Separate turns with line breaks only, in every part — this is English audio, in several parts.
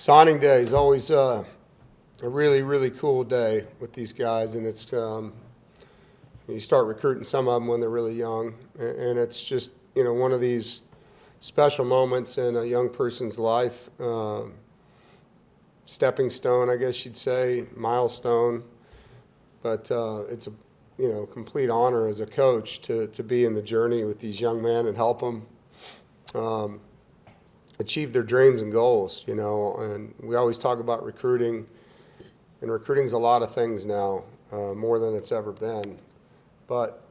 Signing day is always a really, really cool day with these guys, and it's you start recruiting some of them when they're really young, and it's just one of these special moments in a young person's life, stepping stone, I guess you'd say, milestone. But it's a complete honor as a coach to be in the journey with these young men and help them achieve their dreams and goals, and we always talk about recruiting, and recruiting's a lot of things now, more than it's ever been. But,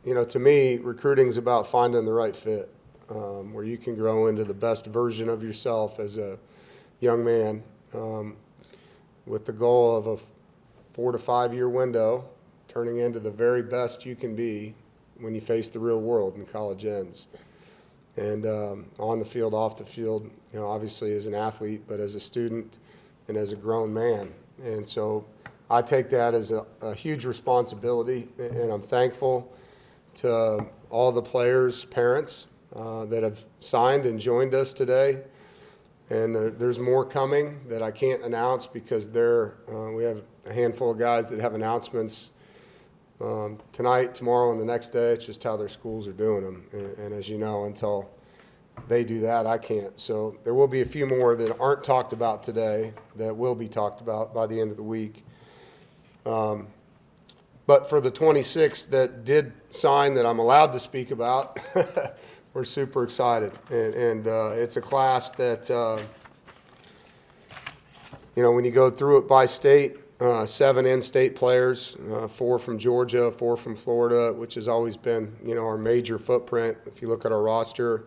to me, recruiting's about finding the right fit, where you can grow into the best version of yourself as a young man, with the goal of a 4 to 5 year window, turning into the very best you can be when you face the real world and college ends. And on the field, off the field, obviously as an athlete, but as a student and as a grown man. And so I take that as a huge responsibility, and I'm thankful to all the players' parents that have signed and joined us today. And there's more coming that I can't announce because we have a handful of guys that have announcements tonight, tomorrow, and the next day. It's just how their schools are doing them. And as you know, until they do that, I can't. So there will be a few more that aren't talked about today that will be talked about by the end of the week. But for the 26 that did sign that I'm allowed to speak about, we're super excited. And it's a class that, when you go through it by state, 7 in-state players, 4 from Georgia, 4 from Florida, which has always been, our major footprint. If you look at our roster,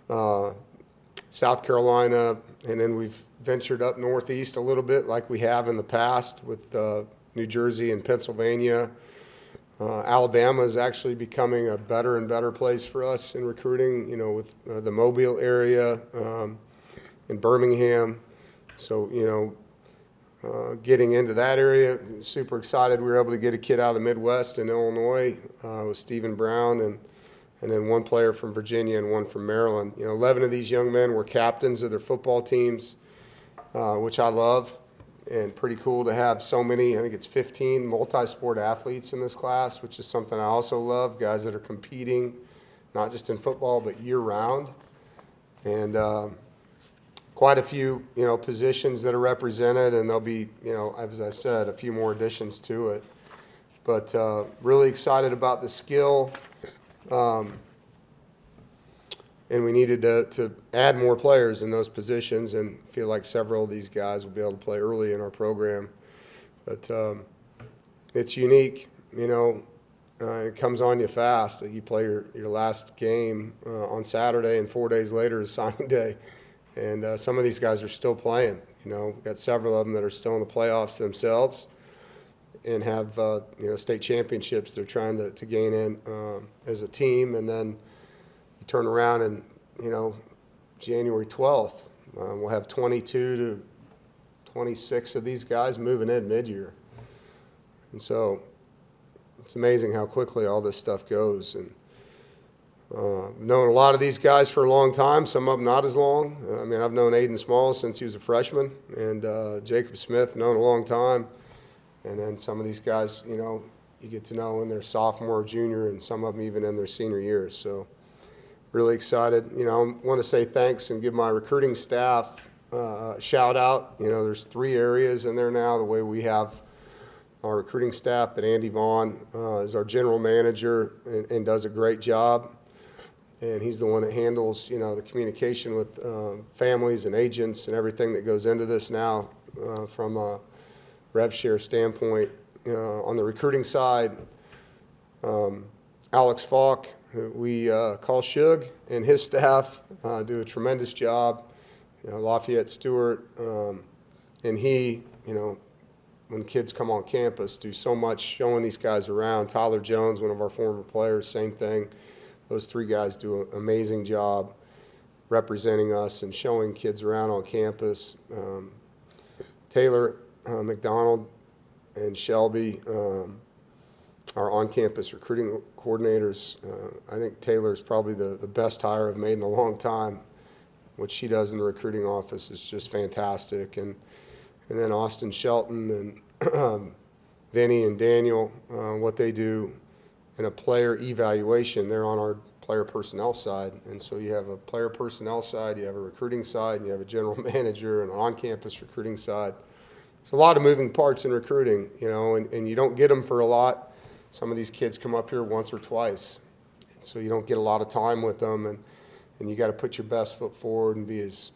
South Carolina, and then we've ventured up northeast a little bit like we have in the past with New Jersey and Pennsylvania. Alabama is actually becoming a better and better place for us in recruiting, with the Mobile area, in Birmingham. So, getting into that area, super excited. We were able to get a kid out of the Midwest in Illinois with Stephen Brown, and then 1 player from Virginia and 1 from Maryland. 11 of these young men were captains of their football teams, which I love, and pretty cool to have so many. I think it's 15 multi-sport athletes in this class, which is something I also love, guys that are competing, not just in football, but year-round. And quite a few, positions that are represented, and there'll be, as I said, a few more additions to it. But really excited about the skill, and we needed to add more players in those positions, and feel like several of these guys will be able to play early in our program. But it's unique, it comes on you fast. You play your last game on Saturday, and 4 days later is signing day. And some of these guys are still playing. We've got several of them that are still in the playoffs themselves and have state championships they're trying to gain in as a team. And then you turn around and, January 12th, we'll have 22 to 26 of these guys moving in mid-year. And so it's amazing how quickly all this stuff goes. And known a lot of these guys for a long time, some of them not as long. I've known Aiden Small since he was a freshman, and Jacob Smith, known a long time. And then some of these guys, you get to know in their sophomore or junior, and some of them even in their senior years. So really excited. I want to say thanks and give my recruiting staff a shout out. There's 3 areas in there now, the way we have our recruiting staff, but Andy Vaughn is our general manager and does a great job. And he's the one that handles, the communication with families and agents and everything that goes into this now from a rev share standpoint. On the recruiting side, Alex Falk, who we call Shug, and his staff do a tremendous job. Lafayette Stewart, and he, when kids come on campus, do so much showing these guys around. Tyler Jones, one of our former players, same thing. Those 3 guys do an amazing job representing us and showing kids around on campus. Taylor McDonald and Shelby are on-campus recruiting coordinators. I think Taylor is probably the best hire I've made in a long time. what she does in the recruiting office is just fantastic. And then Austin Shelton and Vinny and Daniel, what they do in a player evaluation, they're on our player personnel side. And so you have a player personnel side, you have a recruiting side, and you have a general manager and an on-campus recruiting side. There's a lot of moving parts in recruiting, and you don't get them for a lot. Some of these kids come up here once or twice, and so you don't get a lot of time with them, and you got to put your best foot forward and be as,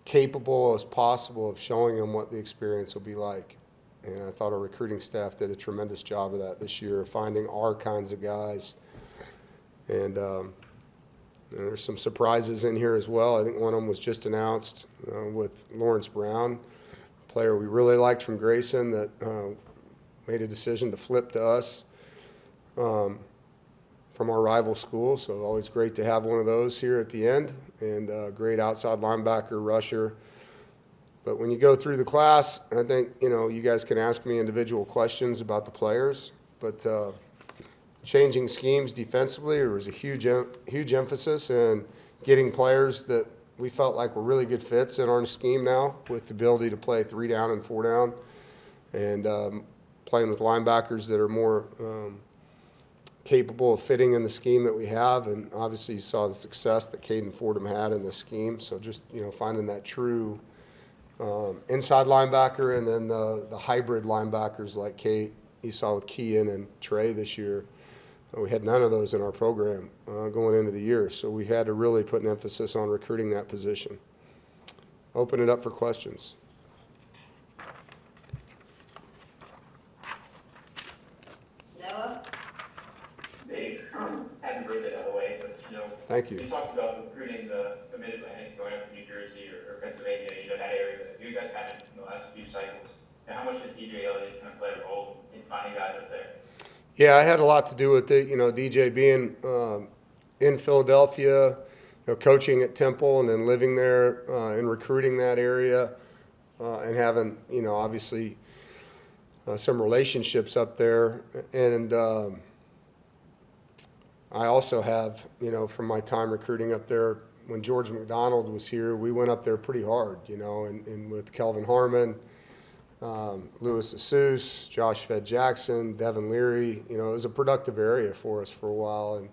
capable as possible of showing them what the experience will be like. And I thought our recruiting staff did a tremendous job of that this year, finding our kinds of guys. And there's some surprises in here as well. I think one of them was just announced with Lawrence Brown, a player we really liked from Grayson that made a decision to flip to us from our rival school. So always great to have one of those here at the end, and great outside linebacker, rusher. But when you go through the class, I think, you guys can ask me individual questions about the players, but changing schemes defensively, there was a huge emphasis in getting players that we felt like were really good fits in our scheme now, with the ability to play 3 down and 4 down, and playing with linebackers that are more capable of fitting in the scheme that we have. And obviously you saw the success that Caden Fordham had in this scheme. So just, finding that true inside linebacker, and then the hybrid linebackers like Kate, you saw with Kean and Trey this year. We had none of those in our program going into the year, so we had to really put an emphasis on recruiting that position. Open it up for questions.
Noah?
Dave, happy birthday, by the way. But,
Thank you.
You talked about recruiting the Mid-Atlantic, going up to New Jersey or Pennsylvania, that area that you guys had in the last few cycles. And how much did DJ Elliott kind of play a role in finding guys up there?
Yeah, I had a lot to do with it. DJ being in Philadelphia, coaching at Temple, and then living there and recruiting that area, and having, obviously some relationships up there. And I also have, from my time recruiting up there, when George McDonald was here, we went up there pretty hard, and with Kelvin Harmon, Louis Asus, Josh Fed Jackson, Devin Leary, it was a productive area for us for a while.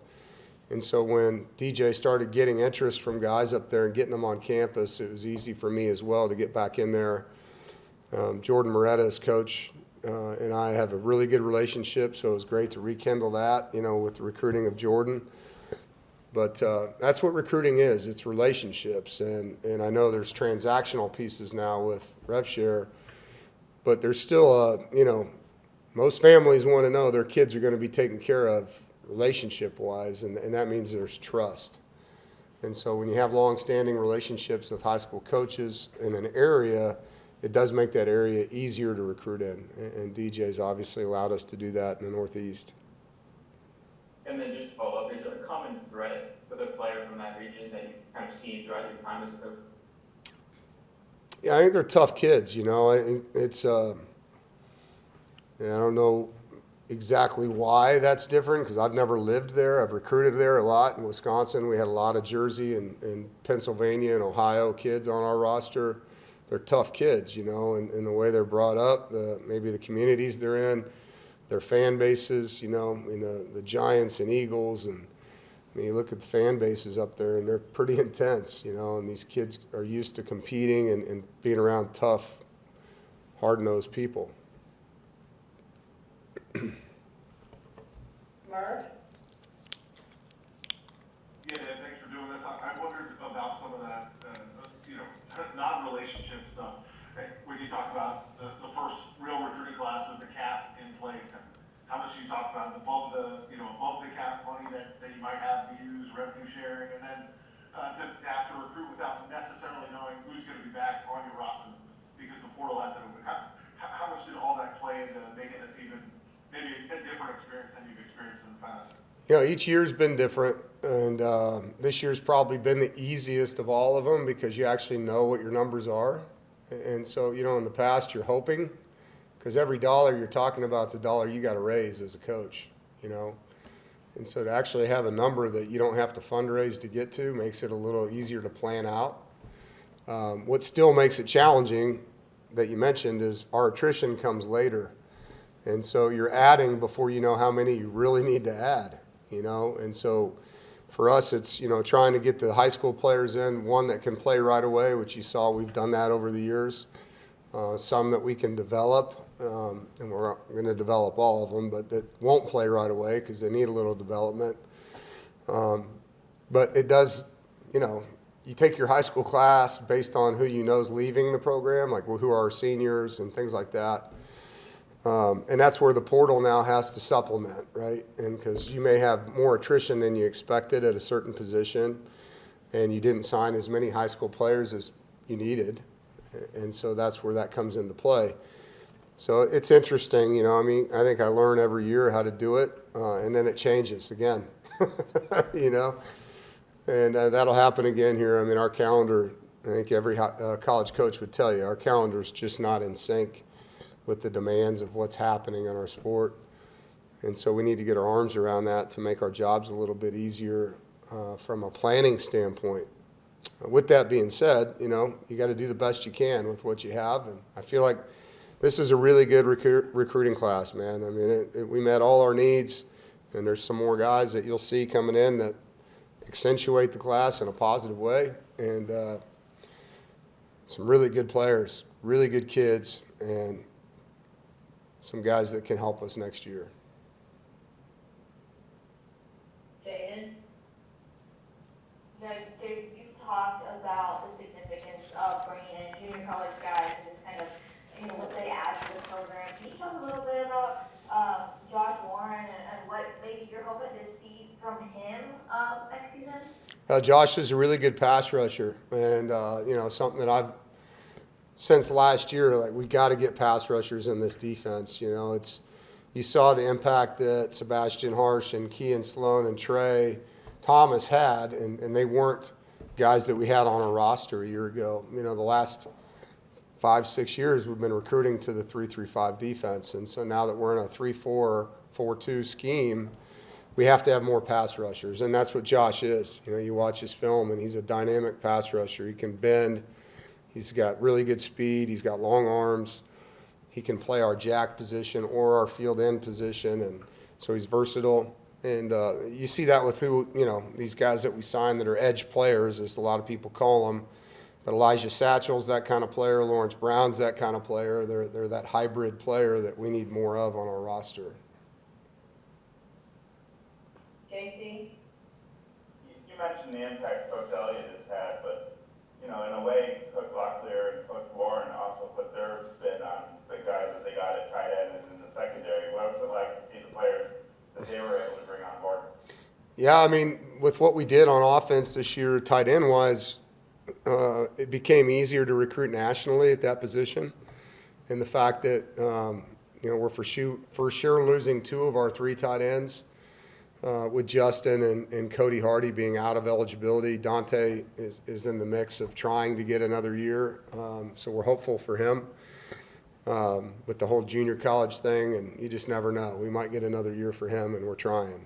And so when DJ started getting interest from guys up there and getting them on campus, it was easy for me as well to get back in there. Jordan Moretta, as coach, and I have a really good relationship, so it was great to rekindle that, with the recruiting of Jordan. But that's what recruiting is. It's relationships. And I know there's transactional pieces now with RevShare, but there's still, most families want to know their kids are going to be taken care of relationship-wise, and that means there's trust. And so when you have long-standing relationships with high school coaches in an area, it does make that area easier to recruit in. And DJ's obviously allowed us to do that in the Northeast.
And then just to follow up, is there a common thread with a player from that region that you've kind of seen throughout your time as a coach?
Yeah, I think they're tough kids, It's, I don't know exactly why that's different, because I've never lived there. I've recruited there a lot in Wisconsin. We had a lot of Jersey and Pennsylvania and Ohio kids on our roster. They're tough kids, and the way they're brought up, maybe the communities they're in, their fan bases, the Giants and Eagles, and you look at the fan bases up there, and they're pretty intense, and these kids are used to competing and being around tough, hard-nosed people.
Mark?
Yeah, Dan, thanks for doing this. I wondered about some of that, non-relationship stuff. When you talk about the first real recruiting class with the cap in place, and how much you talk about above the cap money that you might have to use, revenue sharing, and then to have to recruit without necessarily knowing who's going to be back on your roster because the portal hasn't opened. How much did all that play into making this even maybe a different experience than you've experienced in the past?
Each year's been different, and this year's probably been the easiest of all of them because you actually know what your numbers are. And so, in the past, you're hoping, because every dollar you're talking about is a dollar you got to raise as a coach, And so to actually have a number that you don't have to fundraise to get to makes it a little easier to plan out. What still makes it challenging that you mentioned is our attrition comes later. And so you're adding before you know how many you really need to add, you know? And so for us, it's, you know, trying to get the high school players in, one that can play right away, which you saw we've done that over the years. Some that we can develop, and we're going to develop all of them, but that won't play right away because they need a little development. But it does, you know, you take your high school class based on who you know is leaving the program, like who are our seniors and things like that. And that's where the portal now has to supplement, right? And because you may have more attrition than you expected at a certain position, and you didn't sign as many high school players as you needed. And so that's where that comes into play. So it's interesting, you know, I mean, I think I learn every year how to do it, and then it changes again, you know? And that'll happen again here. I mean, our calendar, I think every college coach would tell you, our calendar's just not in sync with the demands of what's happening in our sport. And so we need to get our arms around that to make our jobs a little bit easier from a planning standpoint. With that being said, you know, you got to do the best you can with what you have. And I feel like this is a really good recruiting class, man. I mean, we met all our needs, and there's some more guys that you'll see coming in that accentuate the class in a positive way. And some really good players, really good kids, and some guys that can help us next year.
Jaden?
Now, Dave, you talked about the significance of bringing in junior college guys and just kind of, you know, what they add to the program. Can you talk a little bit about Josh Warren and what maybe you're hoping to see from him next season?
Josh is a really good pass rusher, and you know, something that I've since last year, like, we got to get pass rushers in this defense. You know, you saw the impact that Sebastian Harsh and Kean Sloan and Trey Thomas had, and they weren't guys that we had on our roster a year ago. You know, the last 5-6 years we've been recruiting to the 3-3-5 defense, and so now that we're in a 3-4, 4-2 scheme, we have to have more pass rushers, and that's what Josh is. You know, you watch his film, and he's a dynamic pass rusher. He can bend. He's got really good speed. He's got long arms. He can play our jack position or our field end position, and so he's versatile. And you see that with these guys that we sign that are edge players, as a lot of people call them. But Elijah Satchel's that kind of player. Lawrence Brown's that kind of player. They're that hybrid player that we need more of on our roster.
JC?
You mentioned the impact Coach Elliott has had, but, you know, in a way, Coach Locklear and Coach Warren also put their spin on the guys that they got at tight end and in the secondary. What was it like to see the players that they were able to bring on board?
Yeah, I mean, with what we did on offense this year, tight end-wise, it became easier to recruit nationally at that position. And the fact that, you know, we're for sure losing 2 of our 3 tight ends. With Justin and Cody Hardy being out of eligibility. Dante is in the mix of trying to get another year, so we're hopeful for him with the whole junior college thing, and you just never know. We might get another year for him, and we're trying.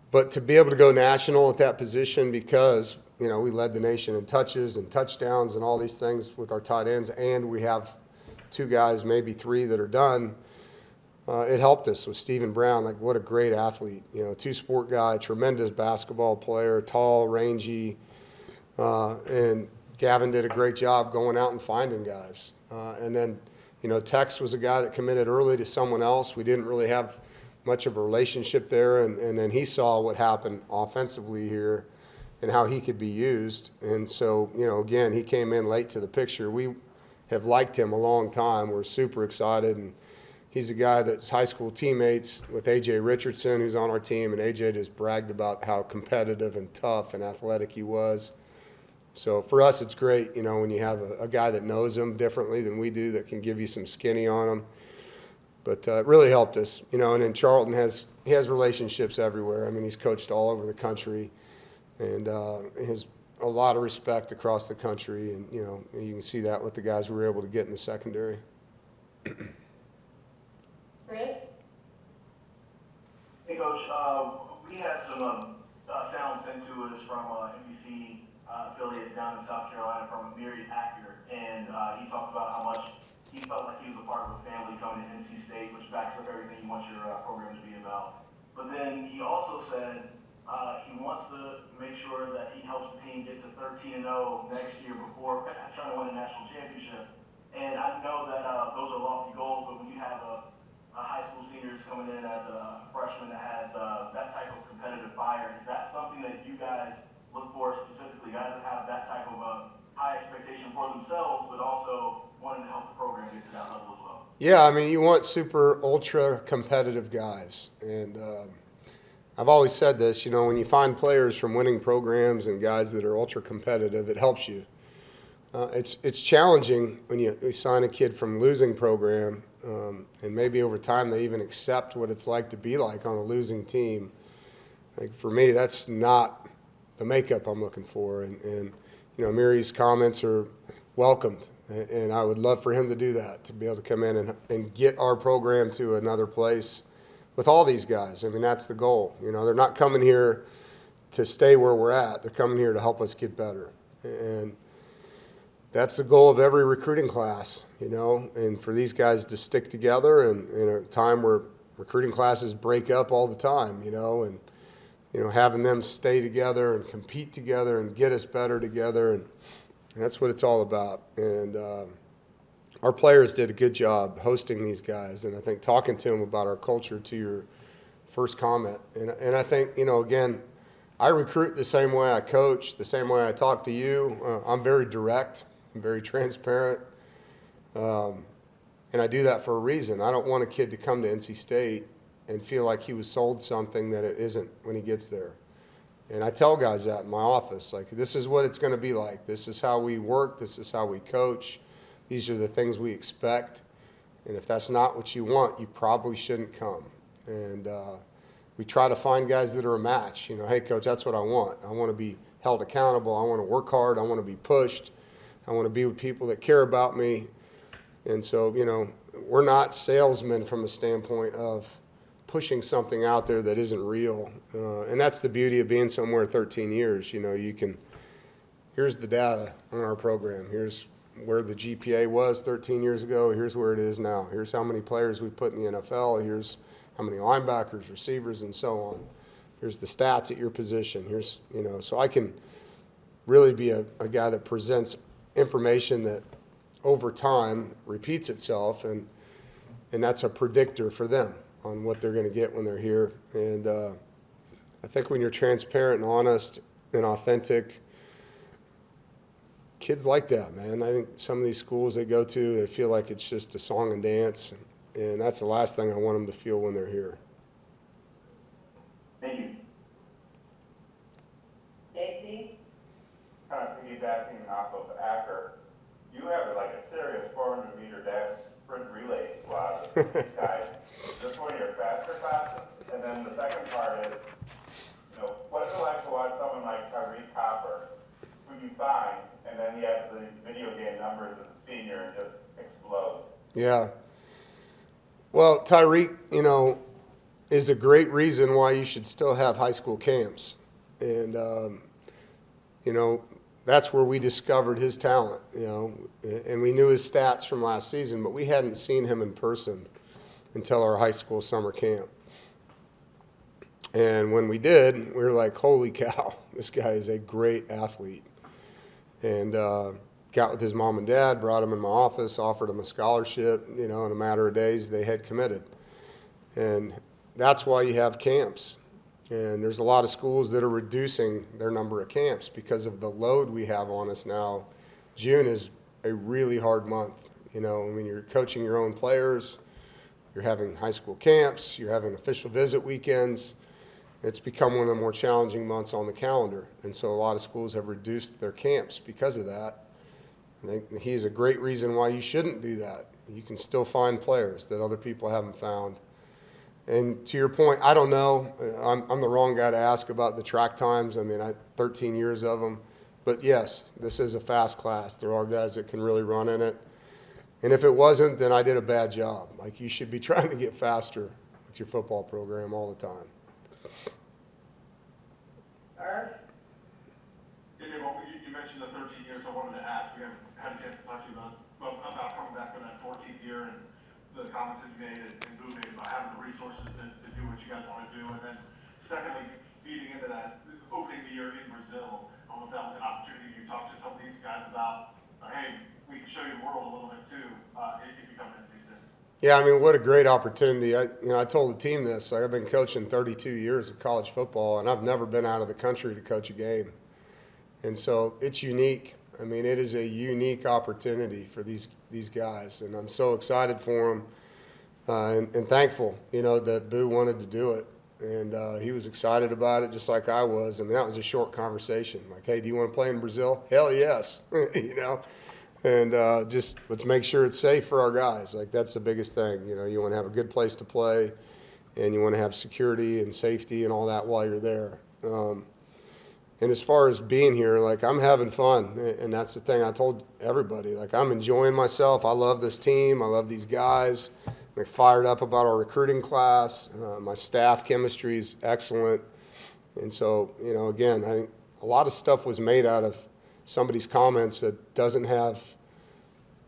But to be able to go national at that position, because, you know, we led the nation in touches and touchdowns and all these things with our tight ends, and we have 2 guys, maybe 3 that are done. It helped us with Stephen Brown. Like, what a great athlete. You know, 2-sport guy, tremendous basketball player, tall, rangy. And Gavin did a great job going out and finding guys. And then, you know, Tex was a guy that committed early to someone else. We didn't really have much of a relationship there. And then he saw what happened offensively here and how he could be used. And so, you know, again, he came in late to the picture. We have liked him a long time. We're super excited. And he's a guy that's high school teammates with A.J. Richardson, who's on our team, and A.J. just bragged about how competitive and tough and athletic he was. So for us, it's great, you know, when you have a guy that knows him differently than we do that can give you some skinny on him. But it really helped us, you know, and then Charlton has relationships everywhere. I mean, he's coached all over the country, and has a lot of respect across the country, and, you know, you can see that with the guys we were able to get in the secondary.
Chris?
Hey,
Coach, we had some sound sent to us from NBC affiliate down in South Carolina from Mary Acker, and he talked about how much he felt like he was a part of a family coming to NC State, which backs up everything you want your program to be about. But then he also said he wants to make sure that he helps the team get to 13-0 next year before trying to win a national championship. And I know that those are lofty goals, but when you have a high school seniors coming in as a freshman that has that type of competitive fire, is that something that you guys look for specifically, guys that have that type of high expectation for themselves, but also wanting to help the program get to that level as well?
Yeah, I mean, you want super ultra competitive guys, and I've always said this. You know, when you find players from winning programs and guys that are ultra competitive, it helps you. It's challenging when you sign a kid from a losing program, and maybe over time they even accept what it's like to be like on a losing team. Like for me, that's not the makeup I'm looking for. And you know, Miri's comments are welcomed, and I would love for him to do that, to be able to come in and get our program to another place with all these guys. I mean, that's the goal. You know, they're not coming here to stay where we're at. They're coming here to help us get better. And that's the goal of every recruiting class, you know, and for these guys to stick together and in a time where recruiting classes break up all the time, you know, and, you know, having them stay together and compete together and get us better together. And that's what it's all about. And our players did a good job hosting these guys, and I think talking to them about our culture, to your first comment. And I think, you know, again, I recruit the same way I coach, the same way I talk to you. I'm very direct. I'm very transparent. And I do that for a reason. I don't want a kid to come to NC State and feel like he was sold something that it isn't when he gets there. And I tell guys that in my office, like, this is what it's going to be like. This is how we work. This is how we coach. These are the things we expect. And if that's not what you want, you probably shouldn't come. And we try to find guys that are a match. You know, hey, coach, that's what I want. I want to be held accountable. I want to work hard. I want to be pushed. I want to be with people that care about me. And so, you know, we're not salesmen from a standpoint of pushing something out there that isn't real. And that's the beauty of being somewhere 13 years. You know, you can, here's the data on our program. Here's where the GPA was 13 years ago. Here's where it is now. Here's how many players we put in the NFL. Here's how many linebackers, receivers, and so on. Here's the stats at your position. Here's, you know, so I can really be a guy that presents information that over time repeats itself, and that's a predictor for them on what they're going to get when they're here. And I think when you're transparent and honest and authentic, kids like that, man. I think some of these schools they go to, they feel like it's just a song and dance, and that's the last thing I want them to feel when they're here.
Thank you.
JC?
Kind of piggybacking off of Acker, you have like a serious 400-meter dash sprint relay squad with these guys. Is this one of your faster classes? And then the second part is, you know, what is it like to watch someone like Tyreek Copper, who you find, and then he has the video game numbers as a senior and just explodes?
Yeah. Well, Tyreek, you know, is a great reason why you should still have high school camps. And, you know, that's where we discovered his talent, you know, and we knew his stats from last season, but we hadn't seen him in person until our high school summer camp. And when we did, we were like, holy cow, this guy is a great athlete. And got with his mom and dad, brought him in my office, offered him a scholarship. You know, in a matter of days, they had committed. And that's why you have camps. And there's a lot of schools that are reducing their number of camps because of the load we have on us now. June is a really hard month. You know, when you're coaching your own players, you're having high school camps, you're having official visit weekends. It's become one of the more challenging months on the calendar. And so a lot of schools have reduced their camps because of that. I think he's a great reason why you shouldn't do that. You can still find players that other people haven't found. And to your point, I don't know. I'm the wrong guy to ask about the track times. I mean, 13 years of them. But yes, this is a fast class. There are guys that can really run in it. And if it wasn't, then I did a bad job. Like, you should be trying to get faster with your football program all the time.
Irv?
Yeah, well, you mentioned the 13 years. I wanted to ask, we haven't had a chance to talk to you about coming back for that 14th year and the comments that you made and Boo made about having the resources to do what you guys want to do. And then secondly, feeding into that, opening the year in Brazil. I don't know if that was an opportunity you talked to some of these guys about, hey, we can show you the world a little bit too, if you come in and see Sid.
Yeah, I mean, what a great opportunity. I told the team this. I've been coaching 32 years of college football, and I've never been out of the country to coach a game. And so it's unique. I mean, it is a unique opportunity for these guys, and I'm so excited for them and thankful, that Boo wanted to do it. And he was excited about it just like I was. I mean, that was a short conversation. Like, hey, do you want to play in Brazil? Hell yes, And just let's make sure it's safe for our guys. Like, that's the biggest thing. You want to have a good place to play, and you want to have security and safety and all that while you're there. And as far as being here, like, I'm having fun, and that's the thing I told everybody. Like, I'm enjoying myself. I love this team. I love these guys. I'm fired up about our recruiting class. My staff chemistry is excellent. And so, again, I think a lot of stuff was made out of somebody's comments that doesn't have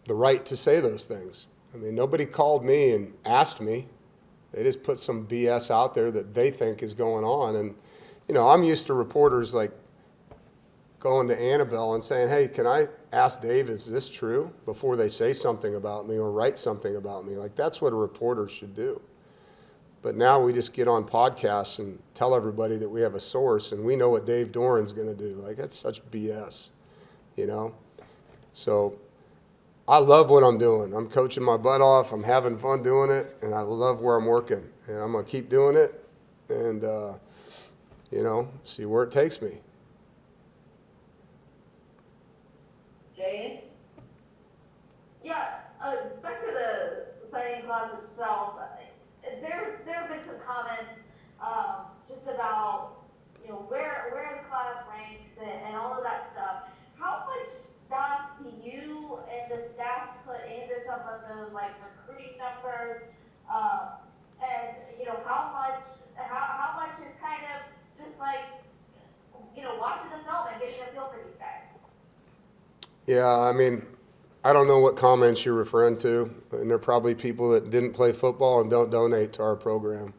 the right to say those things. I mean, nobody called me and asked me. They just put some BS out there that they think is going on. And I'm used to reporters like going to Annabelle and saying, hey, can I ask Dave, is this true, before they say something about me or write something about me? Like, that's what a reporter should do. But now we just get on podcasts and tell everybody that we have a source and we know what Dave Doeren's going to do. Like, that's such BS, So I love what I'm doing. I'm coaching my butt off. I'm having fun doing it, and I love where I'm working. And I'm going to keep doing it and, see where it takes me.
Jaden?
Yeah, back to the signing class itself, there have been some comments, just about, where the class ranks and all of that stuff. How much stock do you and the staff put into some of those, like, recruiting numbers? And, how much is kind of just like, watching the film and getting a feel for these guys?
Yeah, I mean, I don't know what comments you're referring to, and there are probably people that didn't play football and don't donate to our program.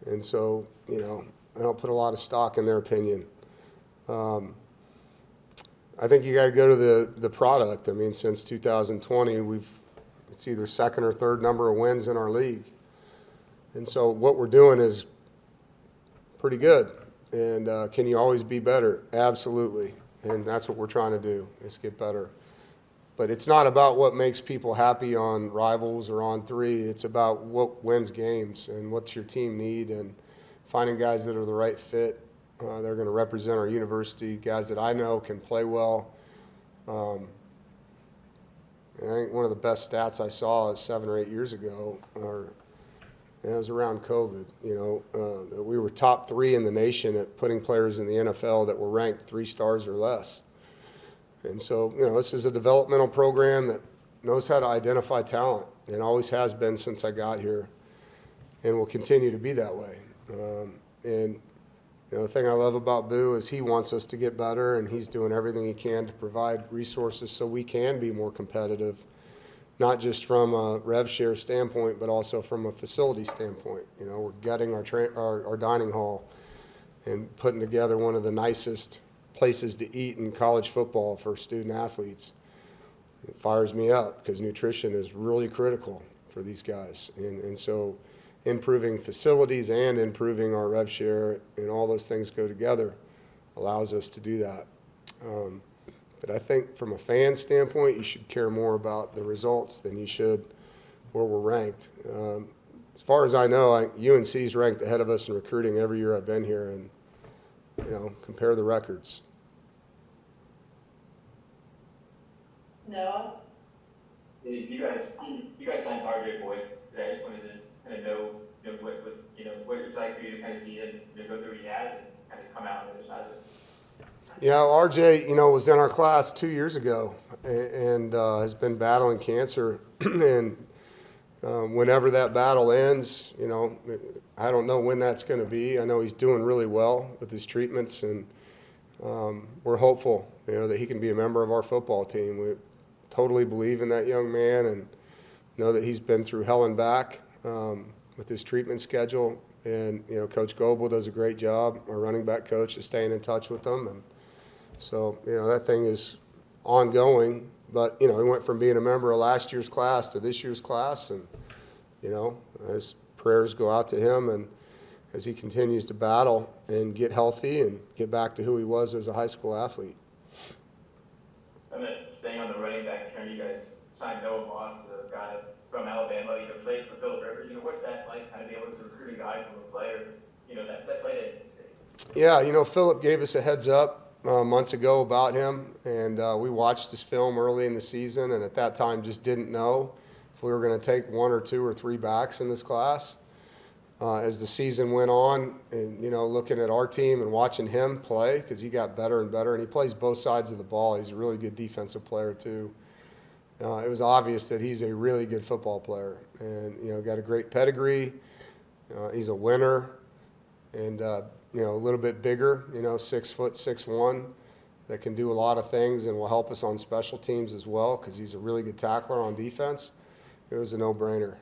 And so, I don't put a lot of stock in their opinion. I think you got to go to the product. I mean, since 2020, it's either second or third number of wins in our league. And so what we're doing is pretty good. And can you always be better? Absolutely. And that's what we're trying to do, is get better. But it's not about what makes people happy on Rivals or on 3. It's about what wins games and what's your team need, and finding guys that are the right fit. They're going to represent our university, guys that I know can play well. And I think one of the best stats I saw is 7 or 8 years ago, it was around COVID, that we were top 3 in the nation at putting players in the NFL that were ranked 3 stars or less. And so, this is a developmental program that knows how to identify talent, and always has been since I got here, and will continue to be that way. And the thing I love about Boo is he wants us to get better, and he's doing everything he can to provide resources so we can be more competitive, not just from a rev share standpoint, but also from a facility standpoint. We're gutting our dining hall and putting together one of the nicest places to eat in college football for student athletes. It fires me up because nutrition is really critical for these guys. And so improving facilities and improving our rev share and all those things go together allows us to do that. But I think from a fan standpoint, you should care more about the results than you should where we're ranked. As far as I know, UNC's ranked ahead of us in recruiting every year I've been here, and compare the records.
Noah?
You guys signed RJ Boyd. I just wanted to kind of know, what it's like for you to kind of see him go through what he has and kind of come out on the other side of it.
Yeah, RJ, was in our class 2 years ago and has been battling cancer. And whenever that battle ends, I don't know when that's going to be. I know he's doing really well with his treatments, and we're hopeful, that he can be a member of our football team. We totally believe in that young man and know that he's been through hell and back with his treatment schedule. And, Coach Goebel does a great job, our running back coach, is staying in touch with them. And so, that thing is ongoing. But, he went from being a member of last year's class to this year's class. And, his prayers go out to him, and as he continues to battle and get healthy and get back to who he was as a high school athlete.
And then staying on the running back trend, you guys signed Noah Moss, a guy from Alabama, played for Philip Rivers. What's that like, kind of be able to recruit a guy from a player, that played at NC State?
Yeah, Philip gave us a heads up months ago about him, and we watched his film early in the season, and at that time just didn't know if we were going to take 1 or 2 or 3 backs in this class. As the season went on, and looking at our team and watching him play, because he got better and better, and he plays both sides of the ball. He's a really good defensive player too. It was obvious that he's a really good football player, and got a great pedigree. He's a winner, and a little bit bigger. 6 foot 6'1", that can do a lot of things and will help us on special teams as well, because he's a really good tackler on defense. It was a no-brainer.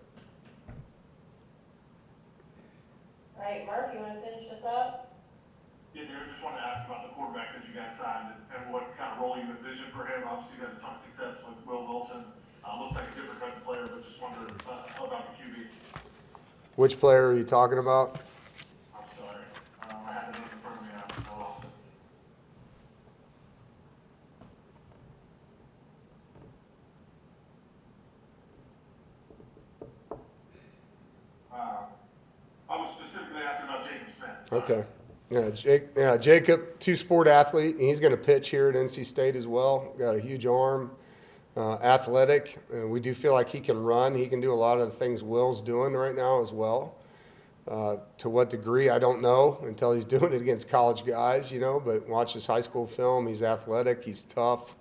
All right, Mark, you want to finish this up?
Yeah, Derek, just wanted to ask about the quarterback that you guys signed and what kind of role you envision for him. Obviously, you had a ton of success with Will Wilson. Looks like a different type of player, but just wondered about the QB.
Which player are you talking about?
I'm sorry. I had it in front of me. I lost it. I was specifically asking about Jacob Smith.
Okay. Jacob, 2-sport athlete, and he's going to pitch here at NC State as well. Got a huge arm, athletic. And we do feel like he can run. He can do a lot of the things Will's doing right now as well. To what degree, I don't know until he's doing it against college guys, but watch his high school film. He's athletic. He's tough,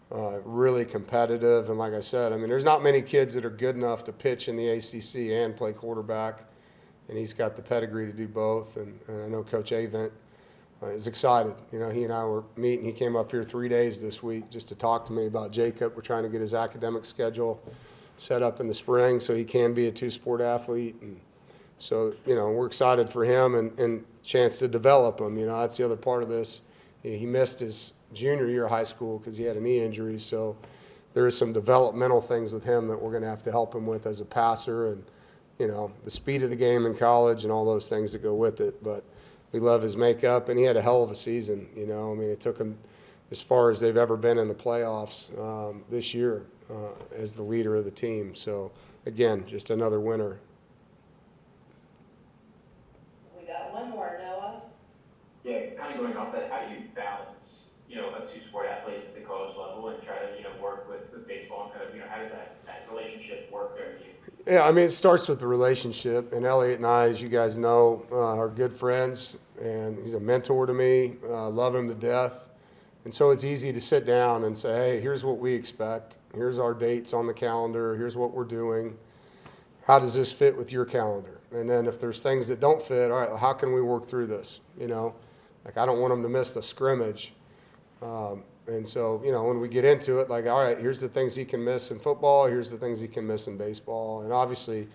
really competitive. And like I said, there's not many kids that are good enough to pitch in the ACC and play quarterback. And he's got the pedigree to do both. And I know Coach Avent is excited. He and I were meeting. He came up here 3 days this week just to talk to me about Jacob. We're trying to get his academic schedule set up in the spring so he can be a 2-sport athlete. And so, we're excited for him and chance to develop him. That's the other part of this. He missed his junior year of high school because he had a knee injury. So there is some developmental things with him that we're going to have to help him with as a passer and, the speed of the game in college and all those things that go with it. But we love his makeup, and he had a hell of a season. It took him as far as they've ever been in the playoffs this year as the leader of the team. So, again, just another winner.
We got one more, Noah.
Yeah, kind of going off that, how do you balance, a 2-sport athlete at the college level and try to, work with baseball and kind of, how does that relationship work there with you?
Yeah, it starts with the relationship. And Elliot and I, as you guys know, are good friends, and he's a mentor to me. Love him to death. And so it's easy to sit down and say, hey, here's what we expect. Here's our dates on the calendar. Here's what we're doing. How does this fit with your calendar? And then if there's things that don't fit, all right, how can we work through this? I don't want them to miss a scrimmage. And so, when we get into it, all right, here's the things he can miss in football. Here's the things he can miss in baseball. And obviously,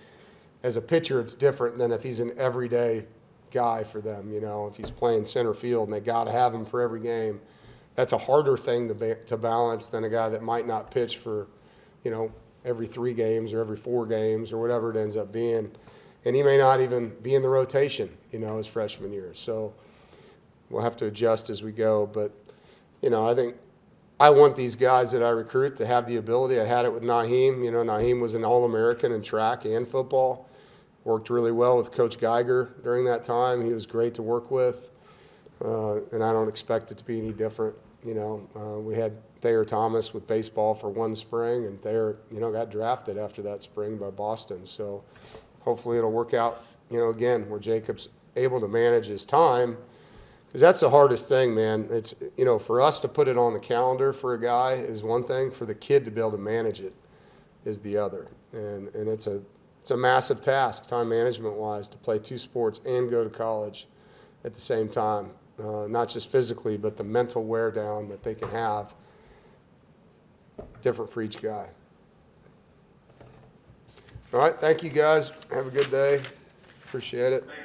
as a pitcher, it's different than if he's an everyday guy for them. If he's playing center field and they got to have him for every game, that's a harder thing to balance than a guy that might not pitch for, every 3 games or every 4 games or whatever it ends up being. And he may not even be in the rotation, his freshman year. So we'll have to adjust as we go. But, I think I want these guys that I recruit to have the ability. I had it with Naheem. Naheem was an All-American in track and football. Worked really well with Coach Geiger during that time. He was great to work with. And I don't expect it to be any different. We had Thayer Thomas with baseball for 1 spring, and Thayer, got drafted after that spring by Boston. So hopefully it'll work out, again, where Jacob's able to manage his time. Because that's the hardest thing, man. It's, for us to put it on the calendar for a guy is one thing. For the kid to be able to manage it is the other. And it's a it's a massive task, time management-wise, to play 2 sports and go to college at the same time. Not just physically, but the mental wear down that they can have, different for each guy. All right, thank you guys. Have a good day. Appreciate it.
Thanks.